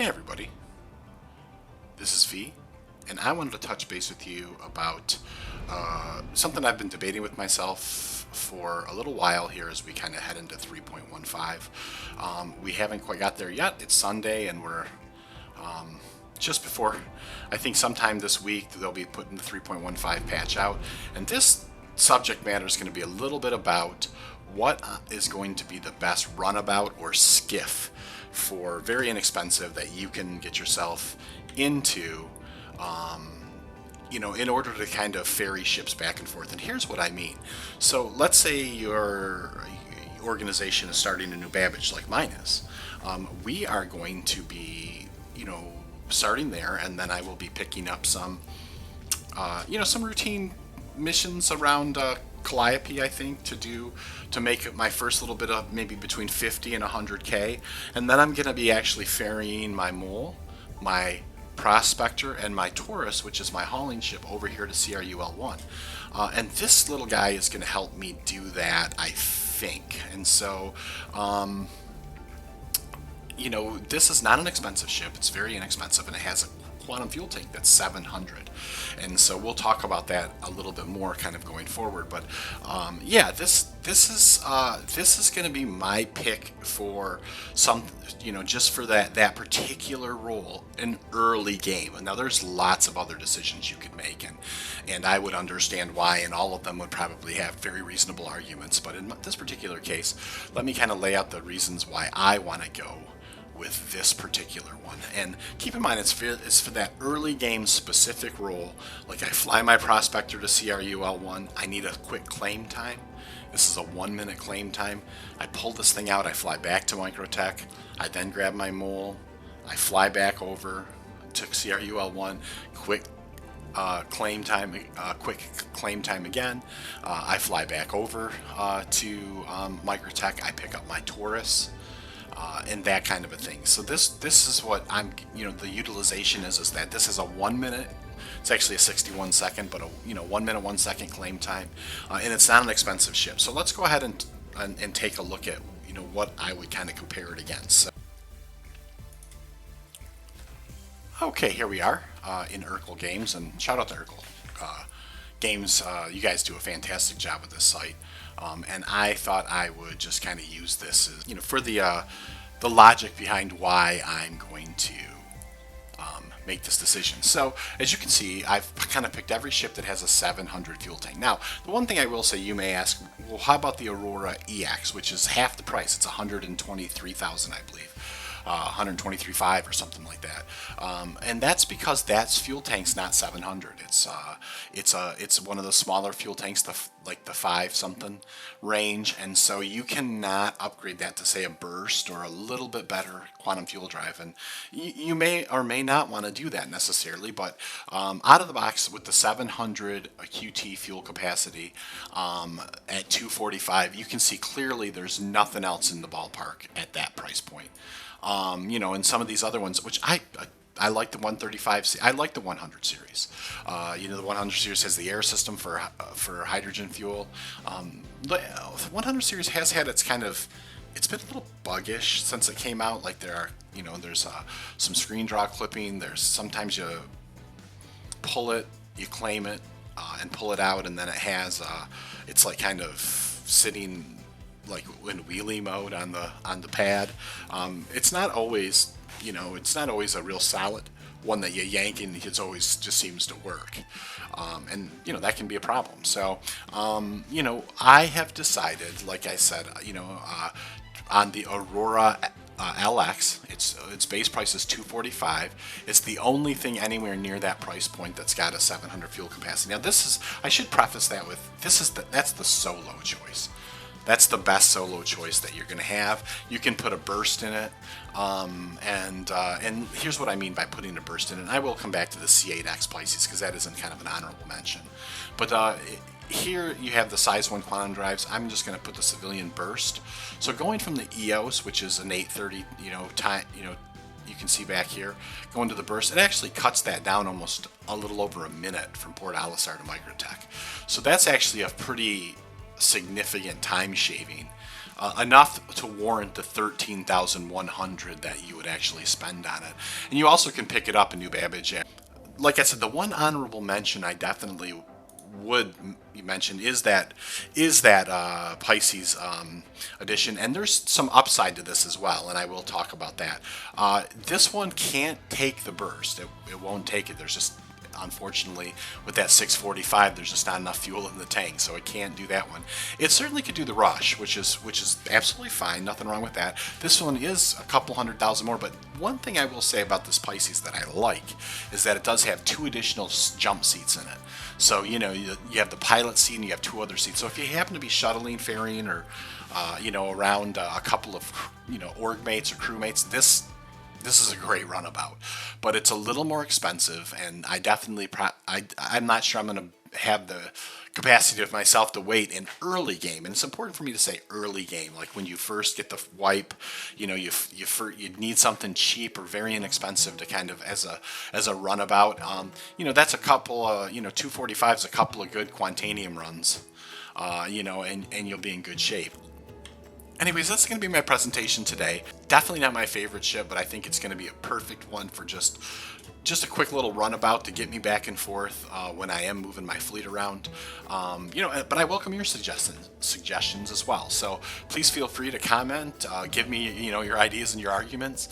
Hey everybody, this is V, and I wanted to touch base with you about something I've been debating with myself for a little while here as we kind of head into 3.15. We haven't quite got there yet. It's Sunday, and we're just before, I think sometime this week, they'll be putting the 3.15 patch out, and this subject matter is going to be a little bit about what is going to be the best runabout or skiff for very inexpensive that you can get yourself into, in order to kind of ferry ships back and forth. And here's what I mean. So let's say your organization is starting a new Babbage like mine is. We are going to be, starting there, and then I will be picking up some, some routine missions around Calliope, I think, to make my first little bit of maybe between 50 and 100K, and then I'm going to be actually ferrying my mole, my prospector, and my Taurus, which is my hauling ship, over here to CRUL1. And this little guy is going to help me do that, I think. And so, this is not an expensive ship. It's very inexpensive, and it has a quantum fuel tank that's 700, and so we'll talk about that a little bit more kind of going forward. But this is going to be my pick for some, just for that particular role in early game. Now there's lots of other decisions you could make, and I would understand why, and all of them would probably have very reasonable arguments. But in this particular case, let me kind of lay out the reasons why I want to go with this particular one. And keep in mind, it's for that early game specific role. Like, I fly my prospector to CRUL1, I need a quick claim time. This is a 1-minute claim time. I pull this thing out, I fly back to Microtech, I then grab my mole, I fly back over to CRUL1, quick claim time again. I fly back over to Microtech, I pick up my Taurus, and that kind of a thing. So this is what I'm, the utilization is that this is a 1 minute, it's actually a 61 second, but a 1 minute 1 second claim time, and it's not an expensive ship. So let's go ahead and take a look at what I would kind of compare it against. So, okay, here we are in Urkel Games, and shout out to Urkel Games. You guys do a fantastic job with this site. And I thought I would just kind of use this as, for the logic behind why I'm going to make this decision. So as you can see, I've kind of picked every ship that has a 700 fuel tank. Now, the one thing I will say, you may ask, well, how about the Aurora EX, which is half the price? It's 123,000, I believe. 123.5 or something like that, and that's because that's fuel tank's not 700. It's one of the smaller fuel tanks, like the 5 something range, and so you cannot upgrade that to, say, a burst or a little bit better quantum fuel drive. And you may or may not want to do that necessarily, but out of the box with the 700 QT fuel capacity at 245, you can see clearly there's nothing else in the ballpark at that price point. And some of these other ones, which I like the 135. I like the 100 series. The 100 series has the air system for hydrogen fuel. The 100 series has had its kind of, it's been a little buggish since it came out. Like there's some screen draw clipping. There's sometimes you pull it, you claim it, and pull it out, and then it has it's like kind of sitting like in wheelie mode on the pad. It's not always, it's not always a real solid one that you yank and it always just seems to work. And that can be a problem. So I have decided, like I said, on the Aurora LX, its base price is $245. It's the only thing anywhere near that price point that's got a 700 fuel capacity. Now I should preface that with, that's the solo choice. That's the best solo choice that you're going to have. You can put a burst in it, and here's what I mean by putting a burst in it. And I will come back to the C8X Pisces because that isn't kind of an honorable mention. But here you have the size 1 quantum drives. I'm just going to put the civilian burst. So going from the EOS, which is an 830, you can see back here, going to the burst, it actually cuts that down almost a little over a minute from Port Alisar to Microtech. So that's actually a pretty significant time shaving enough to warrant the $13,100 that you would actually spend on it. And you also can pick it up in New Babbage. Like I said, the one honorable mention I definitely would mention is that Pisces edition, and there's some upside to this as well, and I will talk about that. This one can't take the burst. It won't take it. There's just, unfortunately, with that 645, there's just not enough fuel in the tank, so it can't do that one. It certainly could do the rush, which is absolutely fine, nothing wrong with that. This one is a couple $100,000 more, but one thing I will say about this Pisces that I like is that it does have 2 additional jump seats in it. So, you know, you have the pilot seat and you have 2 other seats. So if you happen to be shuttling, ferrying, or, you know, around a couple of, you know, org mates or crewmates, this is a great runabout. But it's a little more expensive, and I definitely, I'm not sure I'm going to have the capacity of myself to wait in early game. And it's important for me to say early game, like when you first get the wipe, you know, you need something cheap or very inexpensive to kind of as a runabout. You know, that's a couple, you know, 245 is a couple of good Quantanium runs, you know, and you'll be in good shape. Anyways, that's going to be my presentation today. Definitely not my favorite ship, but I think it's going to be a perfect one for just a quick little runabout to get me back and forth when I am moving my fleet around. You know, but I welcome your suggestions as well. So please feel free to comment, give me, you know, your ideas and your arguments.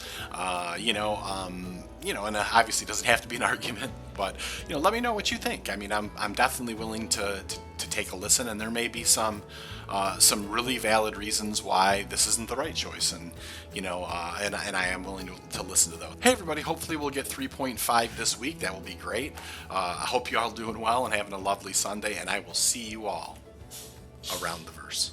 You know, and obviously it doesn't have to be an argument, but you know, let me know what you think. I mean, I'm definitely willing to take a listen, and there may be some really valid reasons why this isn't the right choice, and you know, and I am willing to listen to those. Hey everybody, hopefully we'll get 3.5 this week. That will be great. I hope you all doing well and having a lovely Sunday, and I will see you all around the verse.